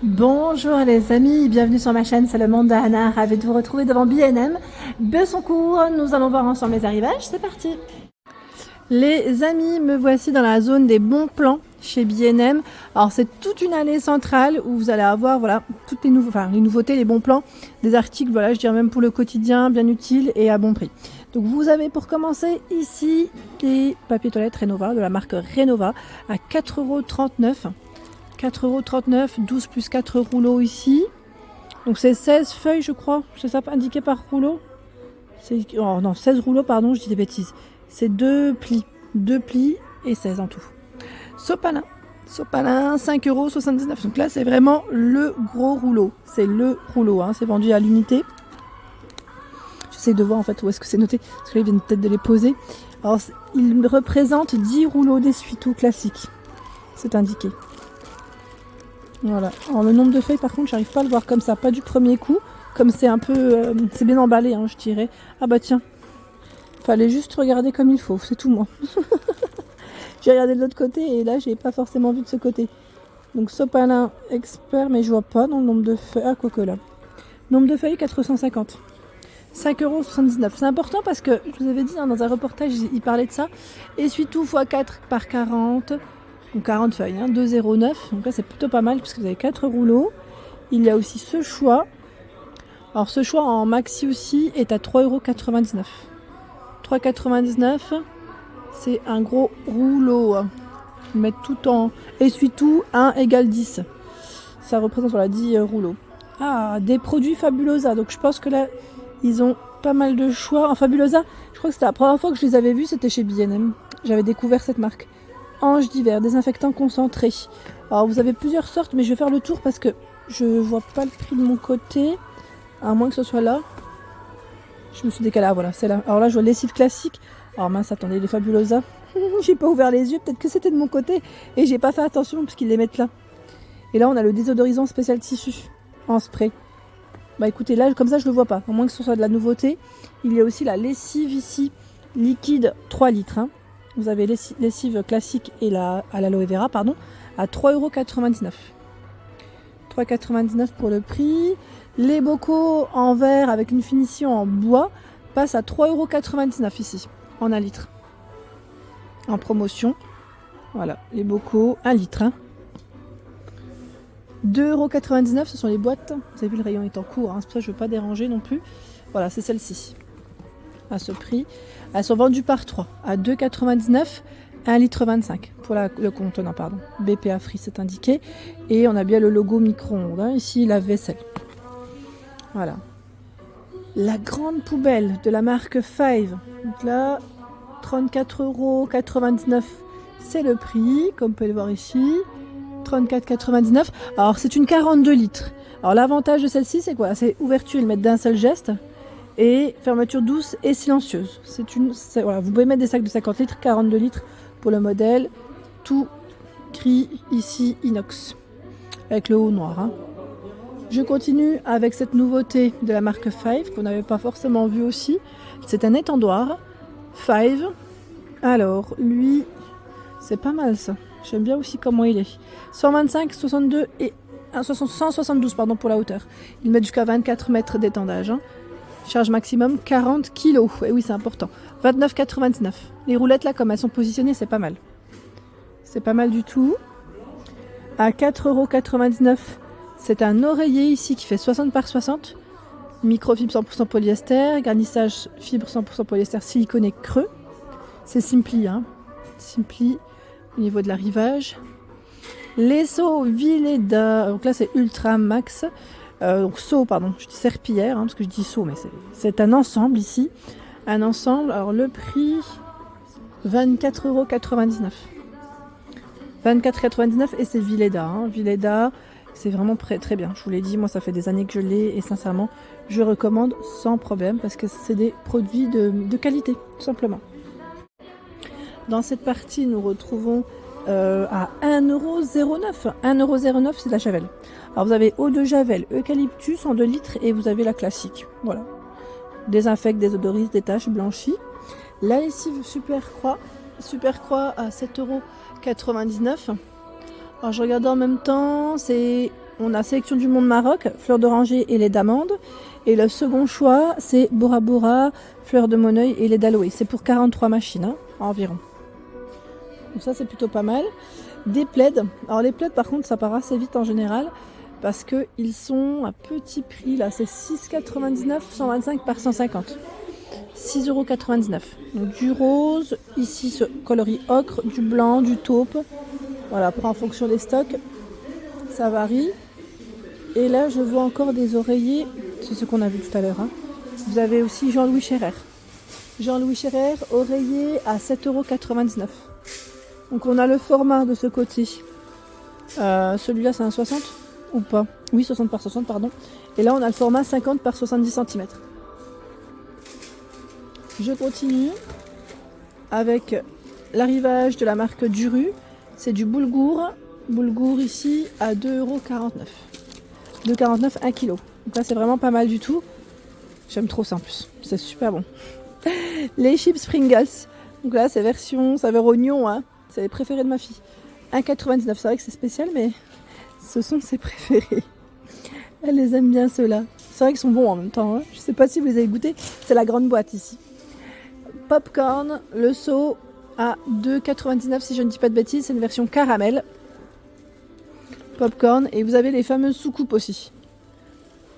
Bonjour les amis, bienvenue sur ma chaîne, c'est le monde d'Anna, ravi de vous retrouver devant B&M. Bessancourt, nous allons voir ensemble les arrivages, c'est parti. Les amis, me voici dans la zone des bons plans chez B&M. Alors c'est toute une allée centrale où vous allez avoir voilà, toutes les nouveautés, les bons plans, des articles, voilà, je dirais même pour le quotidien, bien utiles et à bon prix. Donc vous avez pour commencer ici des papiers toilettes Renova de la marque Renova à 4,39 €. 4,39 €, 12 plus 4 rouleaux ici. Donc c'est 16 feuilles je crois, c'est ça indiqué par rouleau. Oh non, 16 rouleaux pardon, je dis des bêtises. C'est 2 plis et 16 en tout. Sopalin, 5,79 €. Donc là c'est vraiment le gros rouleau. C'est le rouleau, hein. C'est vendu à l'unité. J'essaie de voir en fait où est-ce que c'est noté, parce que là ils viennent peut-être de les poser. Alors il représente 10 rouleaux d'essuie-tout classique. C'est indiqué. Voilà. Alors le nombre de feuilles par contre j'arrive pas à le voir comme ça, pas du premier coup, comme c'est un peu, c'est bien emballé hein, je dirais. Ah bah tiens, fallait juste regarder comme il faut, c'est tout moi. J'ai regardé de l'autre côté et là j'ai pas forcément vu de ce côté. Donc sopalin expert, mais je vois pas dans le nombre de feuilles. Ah quoique là. Nombre de feuilles 450. 5,79 €. C'est important parce que je vous avais dit hein, dans un reportage il parlait de ça. Essuie-tout x 4 par 40. Donc 40 feuilles, hein, 2,09 €. Donc là c'est plutôt pas mal puisque vous avez 4 rouleaux. Il y a aussi ce choix. Alors ce choix en maxi aussi est à 3,99 €. 3,99 €. C'est un gros rouleau. Mettre tout en essuie-tout 1 égale 10. Ça représente voilà, 10 rouleaux. Ah, des produits Fabulosa. Donc je pense que là ils ont pas mal de choix. En Fabulosa, je crois que c'était la première fois que je les avais vus, c'était chez B&M. J'avais découvert cette marque. Ange d'hiver, désinfectant concentré. Alors vous avez plusieurs sortes, mais je vais faire le tour parce que je vois pas le prix de mon côté, à moins que ce soit là. Je me suis décalée, ah voilà, c'est là. Alors là je vois lessive classique. Alors mince, attendez, les Fabulosa. J'ai pas ouvert les yeux, peut-être que c'était de mon côté et j'ai pas fait attention parce qu'ils les mettent là. Et là on a le désodorisant spécial tissu en spray. Bah écoutez, là comme ça je le vois pas, à moins que ce soit de la nouveauté. Il y a aussi la lessive ici, liquide 3 litres. Hein. Vous avez lessive classique et à l'aloe vera, pardon, à 3,99 €. 3,99 € pour le prix. Les bocaux en verre avec une finition en bois passent à 3,99 € ici, en 1 litre. En promotion. Voilà, les bocaux, 1 litre. Hein. 2,99 €, ce sont les boîtes. Vous avez vu, le rayon est en cours, hein, c'est pour ça que je ne veux pas déranger non plus. Voilà, c'est celle-ci. À ce prix. Elles sont vendues par 3 à 2,99 €, 1,25 litre pour le contenant, pardon. BPA Free, c'est indiqué. Et on a bien le logo micro-ondes. Hein, ici, la vaisselle. Voilà. La grande poubelle de la marque Five. Donc là, 34,99 €, c'est le prix, comme vous pouvez le voir ici. 34,99 €. Alors, c'est une 42 litres. Alors, l'avantage de celle-ci, c'est quoi? C'est ouverture, ils mettent d'un seul geste. Et fermeture douce et silencieuse. Voilà, vous pouvez mettre des sacs de 50 litres, 42 litres pour le modèle. Tout gris ici, inox. Avec le haut noir. Hein. Je continue avec cette nouveauté de la marque Five qu'on n'avait pas forcément vu aussi. C'est un étendoir. Five. Alors, lui, c'est pas mal ça. J'aime bien aussi comment il est. 125, 62 et 172 pardon, pour la hauteur. Il met jusqu'à 24 mètres d'étendage. Hein. Charge maximum 40 kg. Et oui, c'est important. 29,99 €. Les roulettes, là, comme elles sont positionnées, c'est pas mal. C'est pas mal du tout. À 4,99 €, c'est un oreiller ici qui fait 60 par 60. Microfibre 100% polyester. Garnissage fibre 100% polyester siliconé creux. C'est Simply. Hein. Simply au niveau de l'arrivage. Les seaux Villeda. Donc là, c'est Ultra Max. Donc seau, pardon, je dis serpillière, hein, parce que je dis seau, mais c'est un ensemble ici. Un ensemble, alors le prix, 24,99 €. 24,99 € et c'est Villeda. Hein. Villeda, c'est vraiment très bien. Je vous l'ai dit, moi ça fait des années que je l'ai et sincèrement, je recommande sans problème parce que c'est des produits de qualité, tout simplement. Dans cette partie, nous retrouvons à 1,09 €. 1,09 €, c'est de la Javel. Alors vous avez eau de Javel, eucalyptus en 2 litres et vous avez la classique. Voilà. Désinfecte, désodorise, détache, blanchit. La lessive Super Croix à 7,99 €. Alors je regarde en même temps, c'est on a Sélection du Monde Maroc, fleur d'oranger et lait d'amande. Et le second choix, c'est Bora Bora, fleur de Moneuil et lait d'aloe. C'est pour 43 machines hein, environ. Donc ça, c'est plutôt pas mal. Des plaids. Alors les plaids, par contre, ça part assez vite en général parce qu'ils sont à petit prix. Là, c'est 6,99, 125 par 150. 6,99 €. Donc du rose, ici ce coloris ocre, du blanc, du taupe. Voilà, après en fonction des stocks, ça varie. Et là, je vois encore des oreillers, c'est ce qu'on a vu tout à l'heure. Hein. Vous avez aussi Jean-Louis Scherrer. Jean-Louis Scherrer, oreiller à 7,99 €. Donc on a le format de ce côté. Celui-là, c'est un 60 ou pas? Oui, 60 par 60, pardon. Et là, on a le format 50 par 70 cm. Je continue avec l'arrivage de la marque Duru. C'est du boulgour. Boulgour ici à 2,49 €. 2,49 € 1 kg. Donc là c'est vraiment pas mal du tout. J'aime trop ça en plus. C'est super bon. Les chips Pringles. Donc là c'est version saveur oignon. Hein. C'est les préférés de ma fille. 1,99 €. C'est vrai que c'est spécial mais ce sont ses préférés. Elle les aime bien ceux-là. C'est vrai qu'ils sont bons en même temps. Hein. Je sais pas si vous les avez goûtés. C'est la grande boîte ici. Popcorn, le seau à 2,99 € si je ne dis pas de bêtises. C'est une version caramel. Popcorn. Et vous avez les fameuses soucoupes aussi.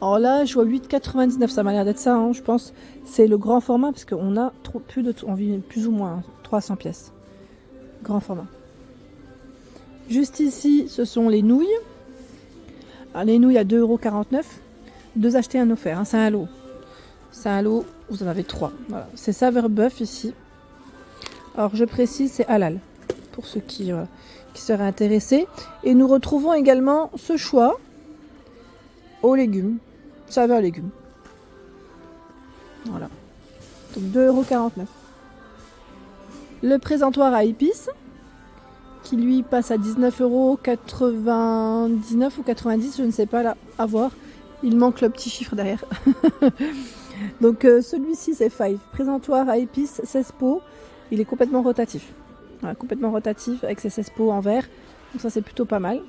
Alors là, je vois 8,99 €. Ça m'a l'air d'être ça, hein, je pense. C'est le grand format parce qu'on a plus ou moins 300 pièces. Grand format. Juste ici, ce sont les nouilles. Alors, les nouilles à 2,49 €. 2 achetés, 1 offert. Hein, c'est un lot. C'est un lot, vous en avez 3. Voilà. C'est saveur bœuf ici. Alors je précise, c'est halal. Pour ceux qui seraient intéressés. Et nous retrouvons également ce choix aux légumes. Saveur légumes. Voilà. Donc 2,49 €. Le présentoir à épices. Qui lui passe à 19,99 € ou 90 €. Je ne sais pas là. À voir. Il manque le petit chiffre derrière. Donc celui-ci c'est Five. Présentoir à épices, 16 pots. Il est complètement rotatif. Voilà, complètement rotatif avec ses 16 pots en verre. Donc ça c'est plutôt pas mal.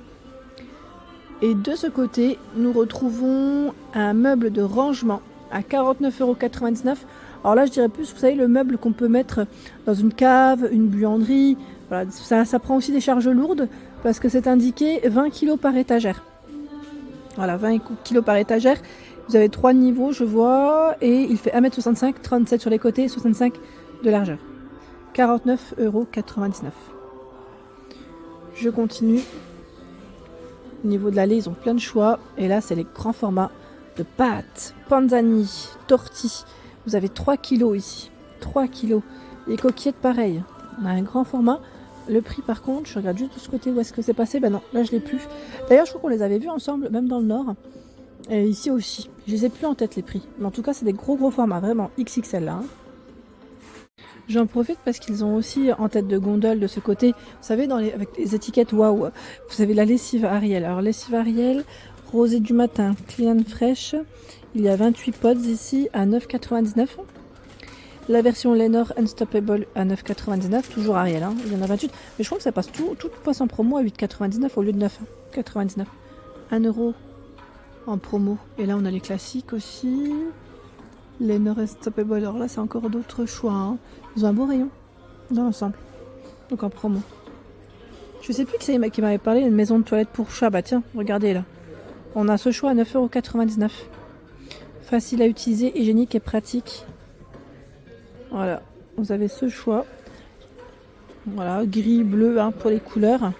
Et de ce côté, nous retrouvons un meuble de rangement à 49,99 €. Alors là je dirais plus, vous savez, le meuble qu'on peut mettre dans une cave, une buanderie. Voilà, ça prend aussi des charges lourdes parce que c'est indiqué 20 kg par étagère. Voilà, 20 kg par étagère. Vous avez 3 niveaux, je vois, et il fait 1,65 m, 37 sur les côtés, 65 de largeur. 49,99 €. Je continue. Au niveau de l'allée, ils ont plein de choix. Et là, c'est les grands formats de pâtes, panzani, tortilles. Vous avez 3 kg ici. 3 kg. Les coquillettes, pareil. On a un grand format. Le prix, par contre, je regarde juste de ce côté où est-ce que c'est passé. Ben non, là, je ne l'ai plus. D'ailleurs, je crois qu'on les avait vus ensemble, même dans le Nord. Et ici aussi. Je les ai plus en tête, les prix. Mais en tout cas, c'est des gros formats. Vraiment XXL, là. Hein. J'en profite parce qu'ils ont aussi en tête de gondole de ce côté, vous savez, avec les étiquettes waouh, vous avez la lessive Ariel. Alors, lessive Ariel, rosée du matin, clean fresh. Il y a 28 pods ici à 9,99 €. La version Lenor Unstoppable à 9,99 €, toujours Ariel, hein. Il y en a 28. Mais je crois que ça passe tout passe en promo à 8,99 € au lieu de 9,99 €. 1 € en promo. Et là, on a les classiques aussi. Lenor Unstoppable. Alors là, c'est encore d'autres choix. Hein. Ils ont un beau rayon dans l'ensemble. Donc en promo. Je sais plus qui c'est qui m'avait parlé d'une maison de toilette pour chat. Bah tiens, regardez là. On a ce choix à 9,99 €. Facile à utiliser, hygiénique et pratique. Voilà, vous avez ce choix. Voilà, gris, bleu hein, pour les couleurs.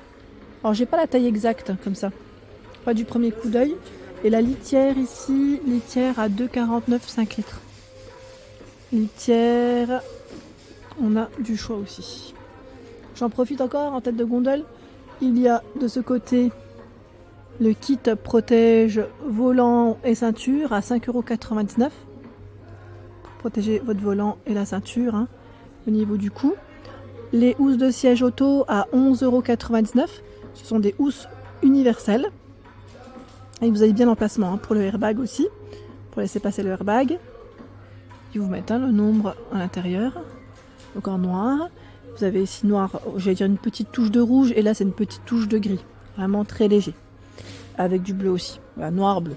Alors j'ai pas la taille exacte comme ça. Pas du premier coup d'œil. Et la litière ici, litière à 2,49 €, 5 litres. Litière, on a du choix aussi. J'en profite encore en tête de gondole. Il y a de ce côté le kit protège volant et ceinture à 5,99 €. Pour protéger votre volant et la ceinture hein, au niveau du cou. Les housses de siège auto à 11,99 €. Ce sont des housses universelles. Et vous avez bien l'emplacement hein, pour le airbag aussi. Pour laisser passer le airbag. Ils vous mettent hein, le nombre à l'intérieur. Donc en noir. Vous avez ici noir, j'allais dire une petite touche de rouge. Et là c'est une petite touche de gris. Vraiment très léger. avec du bleu aussi. Voilà, noir-bleu.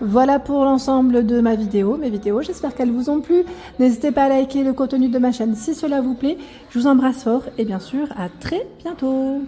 Voilà pour l'ensemble de mes vidéos. J'espère qu'elles vous ont plu. N'hésitez pas à liker le contenu de ma chaîne si cela vous plaît. Je vous embrasse fort et bien sûr à très bientôt.